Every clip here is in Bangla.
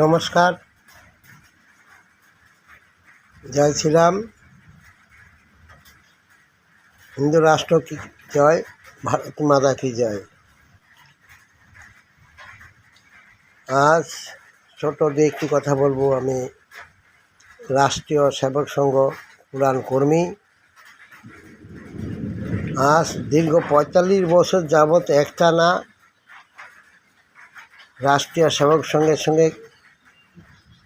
নমস্কার। জয় শ্রীরাম। হিন্দু রাষ্ট্র কি জয়, ভারত মাতা কি জয়। আজ ছোট দিয়ে একটি কথা বলবো। আমি রাষ্ট্রীয় সেবক সংঘ পুরাণ কর্মী। আজ দীর্ঘ ৪৫ বছর যাবৎ একটানা রাষ্ট্রীয় সেবক সংঘের সঙ্গে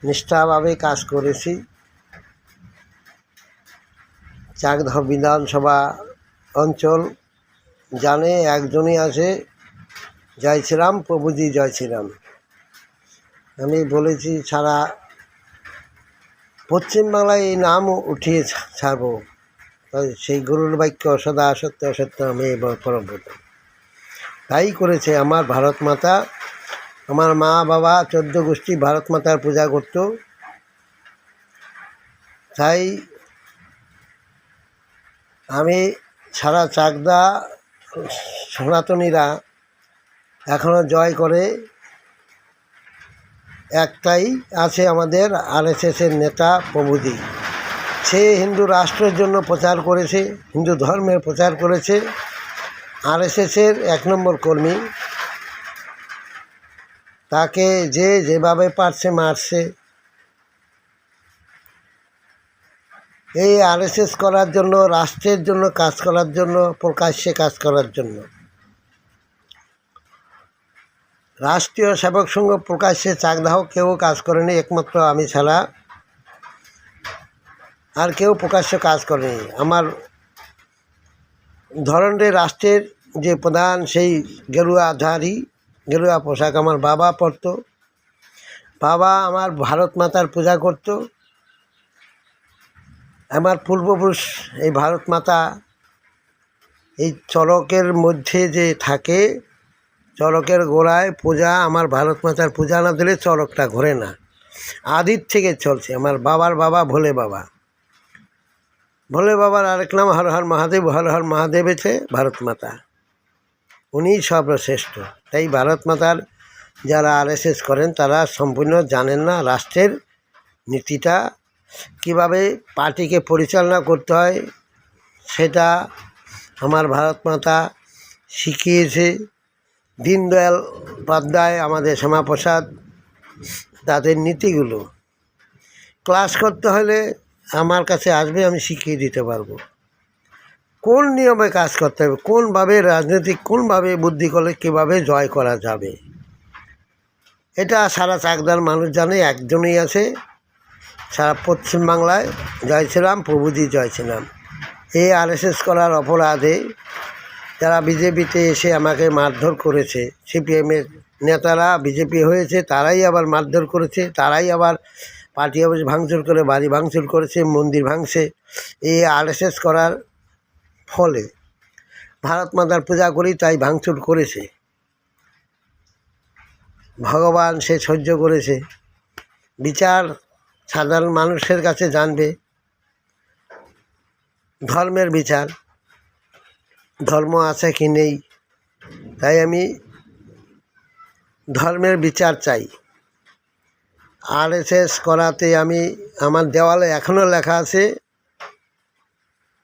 নিষ্ঠাভাবে কাজ করেছি। চাকদহ বিধানসভা অঞ্চল জানে একজনই আছে, জয় শ্রীরাম, প্রভুজি জয় শ্রীরাম। আমি বলেছি সারা পশ্চিমবাংলায় এই নাম উঠিয়ে ছাড়ব। সেই গুরুর বাক্য সদা সত্য সত্য আমি পরব্রত। তাই করেছে আমার ভারত মাতা। আমার মা বাবা 14 গোষ্ঠী ভারত মাতার পূজা করত। তাই আমি সারা চাকদা সনাতনীরা এখনও জয় করে। একটাই আছে আমাদের আরএসএসের নেতা প্রভুজি। সে হিন্দু রাষ্ট্রের জন্য প্রচার করেছে, হিন্দু ধর্মের প্রচার করেছে। আরএসএসের 1 নম্বর কর্মী। তাকে যেভাবে পারছে মারছে। এই আরএসএস করার জন্য, রাষ্ট্রের জন্য কাজ করার জন্য, প্রকাশ্যে কাজ করার জন্য। রাষ্ট্রীয় সেবক সংঘ প্রকাশ্যে চাকদাহ কেউ কাজ করেনি, একমাত্র আমি ছাড়া আর কেউ প্রকাশ্যে কাজ করেনি। আমার ধরনের রাষ্ট্রের যে প্রধান, সেই গেরুয়াধারী, গেরুয়া পোশাক আমার বাবা পরত। বাবা আমার ভারত মাতার পূজা করত। আমার পূর্বপুরুষ এই ভারত মাতা এই চরকের মধ্যে যে থাকে, চরকের গোড়ায় পূজা, আমার ভারত মাতার পূজা না দিলে চরকটা ঘোরে না। আদির থেকে চলছে। আমার বাবার বাবা ভোলে বাবা। ভোলে বাবার আরেক নাম হর হর মহাদেব। হর হর মহাদেব হচ্ছে ভারত মাতা, উনিই সর্বশ্রেষ্ঠ। তাই ভারত মাতার যারা আরএসএস করেন তারা সম্পূর্ণ জানেন না রাষ্ট্রের নীতিটা, কিভাবে পার্টিকে পরিচালনা করতে হয়। সেটা আমার ভারত মাতা শিখিয়েছে। দীনদয়াল উপাধ্যায়, আমাদের শ্যামাপ্রসাদ, তাদের নীতিগুলো ক্লাস করতে হলে আমার কাছে আসবে, আমি শিখিয়ে দিতে পারবো কোন নিয়মে কাজ করতে হবে, কোনভাবে রাজনৈতিক, কোনভাবে বুদ্ধি করলে কীভাবে জয় করা যাবে। এটা সারা চাকদার মানুষ জানে। একজনই আছে সারা পশ্চিমবাংলায়, জয় শ্রীরাম, প্রভুজি জয় শ্রীরাম। এই আরএসএস করার অপরাধে যারা বিজেপিতে এসে আমাকে মারধর করেছে, সিপিএমের নেতারা বিজেপি হয়েছে, তারাই আবার মারধর করেছে, তারাই আবার পার্টি অফিস ভাঙচুর করে, বাড়ি ভাঙচুর করেছে, মন্দির ভাঙছে। এই আরএসএস করার ফলে ভারত মাতার পূজা করি, তাই ভাঙচুর করেছে। ভগবান সে সহ্য করেছে। বিচার সাধারণ মানুষের কাছে জানবে। ধর্মের বিচার, ধর্ম আছে কি নেই। তাই আমি ধর্মের বিচার চাই। আরএসএস করাতে আমি, আমার দেওয়ালে এখনও লেখা আছে,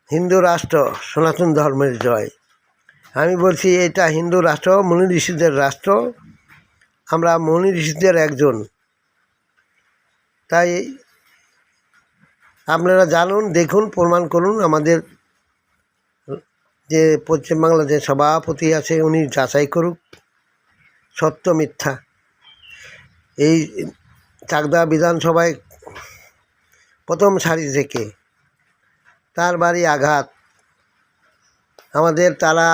হিন্দু রাষ্ট্র সনাতন ধর্মের জয়। আমি বলছি এটা হিন্দু রাষ্ট্র, মুনি ঋষিদের রাষ্ট্র। আমরা মুনি ঋষিদের একজন। তাই আপনারা জানুন, দেখুন, প্রমাণ করুন। আমাদের যে পশ্চিমবাংলার যে সভাপতি আছে, উনি যাচাই করুক সত্য মিথ্যা। এই চাকদা বিধানসভায় প্রথম সারি থেকে তার বাড়ি আঘাত। আমাদের তারা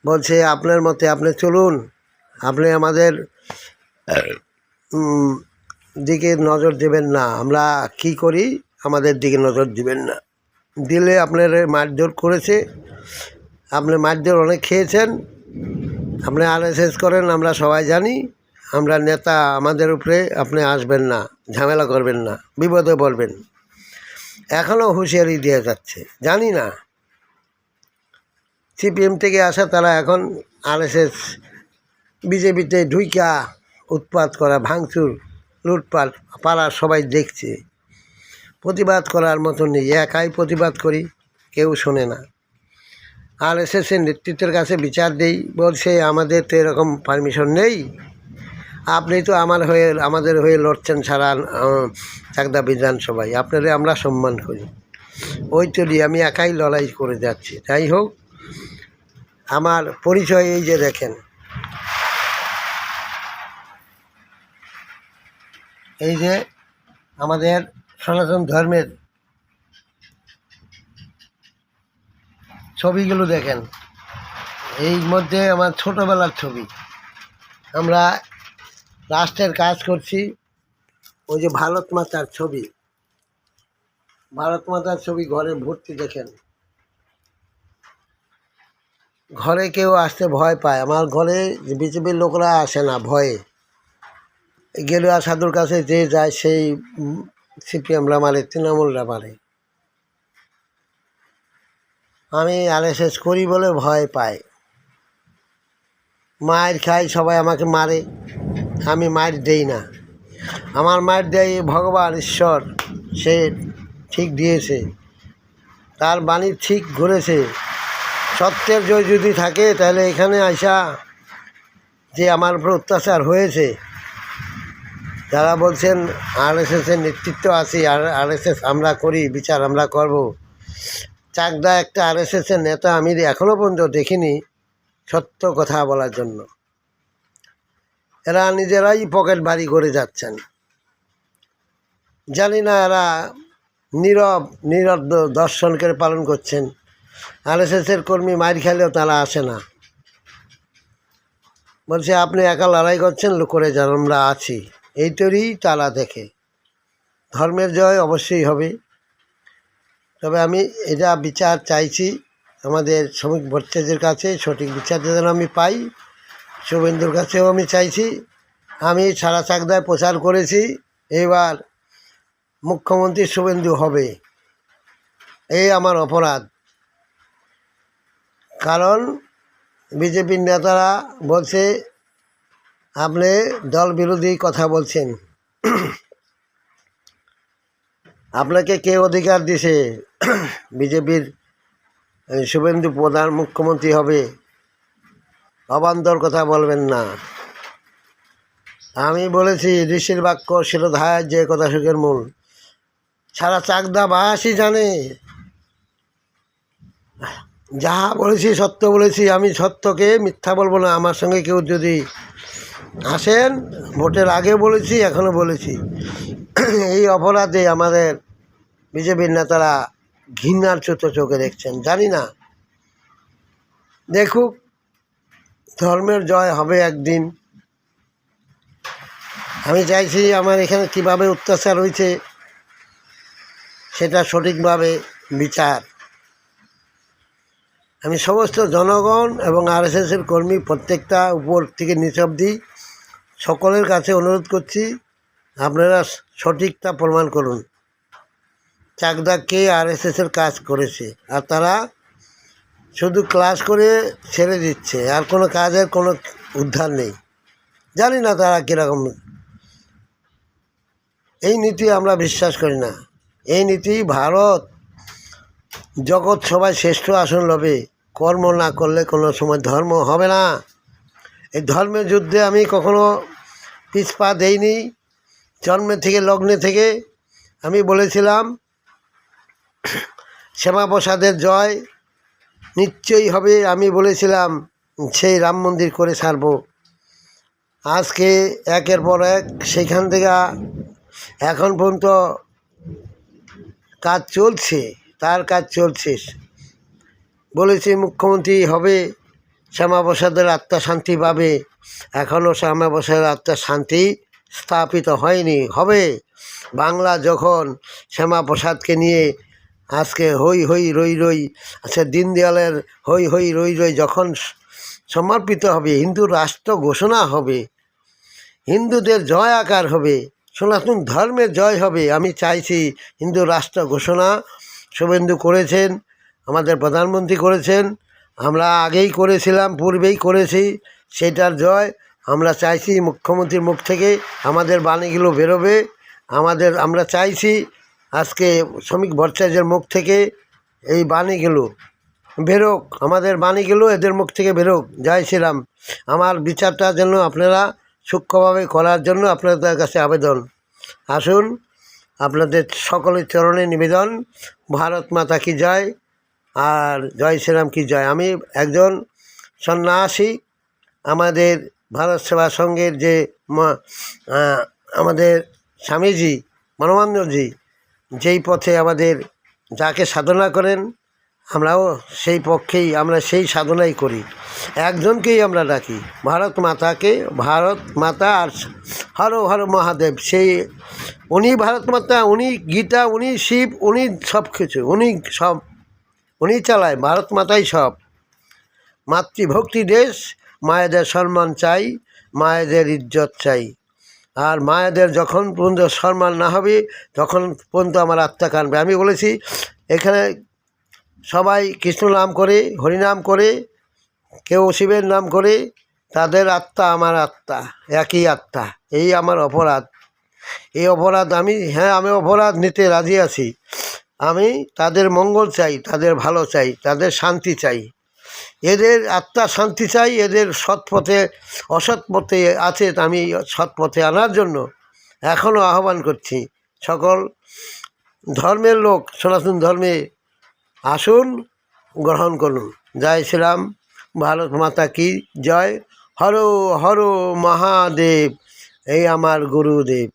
বলছে আপনার মতে আপনি চলুন, আপনি আমাদের দিকে নজর দেবেন না, আমরা কি করি আমাদের দিকে নজর দিবেন না, দিলে আপনার মারধর করেছে। আপনি মারধর অনেক খেয়েছেন, আপনি আরএসএস করেন, আমরা সবাই জানি। আমরা নেতা, আমাদের উপরে আপনি আসবেন না, ঝামেলা করবেন না, বিপদে পড়বেন। এখনও হুঁশিয়ারি দিয়ে যাচ্ছে। জানি না সিপিএম থেকে আসা তারা এখন আরএসএস বিজেপিতে ঢুইকা উৎপাত করা, ভাঙচুর, লুটপাট পাড়ার সবাই দেখছে। প্রতিবাদ করার মতো নেই, একাই প্রতিবাদ করি, কেউ শোনে না। আরএসএসের নেতৃত্বের কাছে বিচার দেই, বলছে আমাদের তো এরকম পারমিশন নেই, আপনি তো আমাদের হয়ে লড়ছেন সারা চাকদা বিধানসভায়, আপনাদের আমরা সম্মান করি। ওই তৈরি আমি একাই লড়াই করে যাচ্ছি। যাই হোক, আমার পরিচয় এই যে দেখেন, এই যে আমাদের সনাতন ধর্মের ছবিগুলো দেখেন, এই মধ্যে আমার ছোটোবেলার ছবি। আমরা রাষ্ট্রের কাজ করছি। ওই যে ভারত মাতার ছবি, ভারত মাতার ছবি ঘরে ভর্তি। দেখেন, ঘরে কেউ আসতে ভয় পায়, আমার ঘরে বিজেপির লোকরা আসে না ভয়ে। গেরুয়া সাধুর কাছে যে যায় সেই সিপিএমরা মারে, তৃণমূলরা মারে। আমি আরএসএস করি বলে ভয় পায়, মায়ের খাই, সবাই আমাকে মারে, আমি মায়ের দেই না। আমার মায়ের দেয় ভগবান ঈশ্বর, সে ঠিক দিয়েছে, তার বাণী ঠিক ঘুরেছে। সত্যের জয় যদি থাকে তাহলে এখানে আইসা যে আমার উপর অত্যাচার হয়েছে, যারা বলছেন আরএসএসের নেতৃত্ব আছি, আরএসএস আমরা করি, বিচার আমরা করব। চাকদা একটা আরএসএসের নেতা আমি এখনও পর্যন্ত দেখিনি সত্য কথা বলার জন্য। এরা নিজেরাই পকেট বাড়ি করে যাচ্ছেন। জানি না এরা নীরব দর্শনকে পালন করছেন। আরএসএসের কর্মী মাইর খেলেও তারা আসে না, বলছে আপনি একা লড়াই করছেন, করে যান, আমরা আছি। এই তৈরি তারা দেখে। ধর্মের জয় অবশ্যই হবে, তবে আমি এটা বিচার চাইছি আমাদের শ্রমিক ভট্টাচার্যের কাছে, সঠিক বিচার যেন আমি পাই। শুভেন্দুর কাছেও আমি চাইছি। আমি সারা চাকদায় প্রচার করেছি, এবার মুখ্যমন্ত্রী শুভেন্দু হবে, এই আমার অপরাধ। কারণ বিজেপির নেতারা বলছে আপনি দল বিরোধী কথা বলছেন, আপনাকে কে অধিকার দিছে বিজেপির শুভেন্দু প্রধান মুখ্যমন্ত্রী হবে? অবান্তর কথা বলবেন না। আমি বলেছি ঋষির বাক্য শিরোধায় যে কথা সুখের মূল, সারা চাকদাবাসী জানে। যাহা বলেছি সত্য বলেছি, আমি সত্যকে মিথ্যা বলবো না। আমার সঙ্গে কেউ যদি আসেন, ভোটের আগে বলেছি, এখনও বলেছি, এই অপরাধে আমাদের বিজেপির নেতারা ঘৃণার চোখে দেখছেন। জানি না, দেখুক, ধর্মের জয় হবে একদিন। আমি চাইছি আমার এখানে কীভাবে অত্যাচার হয়েছে সেটা সঠিকভাবে বিচার। আমি সমস্ত জনগণ এবং আরএসএসের কর্মী প্রত্যেকটা উপর থেকে নিচ অবধি সকলের কাছে অনুরোধ করছি, আপনারা সঠিকটা প্রমাণ করুন চাকদা কে আরএসএসের কাজ করেছে। আর তারা শুধু ক্লাস করে ছেড়ে দিচ্ছে, আর কোনো কাজের কোনো উদ্ধার নেই। জানি না তারা কীরকম। এই নীতি আমরা বিশ্বাস করি না। এই নীতি ভারত জগৎ সবাই শ্রেষ্ঠ আসন লবে, কর্ম না করলে কোনো সময় ধর্ম হবে না। এই ধর্মের যুদ্ধে আমি কখনো পিছপা দেইনি। জন্মে থেকে লগ্নে থেকে আমি বলেছিলাম শ্যামাপ্রসাদের জয় নিশ্চয়ই হবে। আমি বলেছিলাম সেই রাম মন্দির করে ছাড়ব। আজকে একের পর এক সেখান থেকে এখন পর্যন্ত কাজ চলছে, তার কাজ চলছে। বলেছি মুখ্যমন্ত্রী হবে, শ্যামাপ্রসাদের আত্মা শান্তি পাবে। এখনও শ্যামাপ্রসাদের আত্মা শান্তি স্থাপিত হয়নি, হবে। বাংলা যখন শ্যামাপ্রসাদকে নিয়ে আজকে হই হই রই রই, আচ্ছা দীনদয়ালের হই হই রই রই যখন সমর্পিত হবে, হিন্দু রাষ্ট্র ঘোষণা হবে, হিন্দুদের জয় আকার হবে, সনাতন ধর্মের জয় হবে। আমি চাইছি হিন্দু রাষ্ট্র ঘোষণা শুভেন্দু করেছেন, আমাদের প্রধানমন্ত্রী করেছেন, আমরা আগেই করেছিলাম, পূর্বেই করেছি, সেটার জয় আমরা চাইছি মুখ্যমন্ত্রীর মুখ থেকে আমাদের বাণীগুলো বেরোবে। আমরা চাইছি আজকে শ্রমিক ভট্টাচার্যের মুখ থেকে এই বাণীগুলো বেরোক, আমাদের বাণীগুলো এদের মুখ থেকে বেরোক। জয় শ্রীরাম। আমার বিচারটা যেন আপনারা সূক্ষ্মভাবে করার জন্য আপনাদের কাছে আবেদন। আসুন, আপনাদের সকলের চরণে নিবেদন। ভারত মাতা কি জয়, আর জয় শ্রীরাম কি জয়। আমি একজন সন্ন্যাসী। আমাদের ভারত সেবা সংঘের যে আমাদের স্বামীজি মানবানন্দজি যেই পথে আমাদের যাকে সাধনা করেন, আমরাও সেই পক্ষেই, আমরা সেই সাধনাই করি। একজনকেই আমরা ডাকি, ভারত মাতাকে। ভারত মাতা আর হর হর মহাদেব, সেই উনি ভারত মাতা, উনি গীতা, উনি শিব, উনি সব কিছু, উনি চালায়। ভারত মাতাই সব। মাতৃভক্তি দেশ, মায়েদের সম্মান চাই, মায়েদের ইজ্জত চাই। আর মায়েদের যখন পর্যন্ত সম্মান না হবে তখন পর্যন্ত আমার আত্মা কাঁদবে। আমি বলেছি এখানে সবাই কৃষ্ণ নাম করে, হরিনাম করে, কেউ শিবের নাম করে, তাদের আত্মা আমার আত্মা, একই আত্মা। এই আমার অপরাধ। এই অপরাধ আমি অপরাধ নিতে রাজি আছি। আমি তাদের মঙ্গল চাই, তাদের ভালো চাই, তাদের শান্তি চাই, এদের আত্মা শান্তি চাই। এদের সৎপথে, অসৎ পথে আছে, আমি সৎপথে আনার জন্য এখনও আহ্বান করছি। সকল ধর্মের লোক সনাতন ধর্মে আসুন, গ্রহণ করুন। জয় শ্রীরাম। ভারত মাতা কি জয়। হর হর মহাদেব। এই আমার গুরুদেব।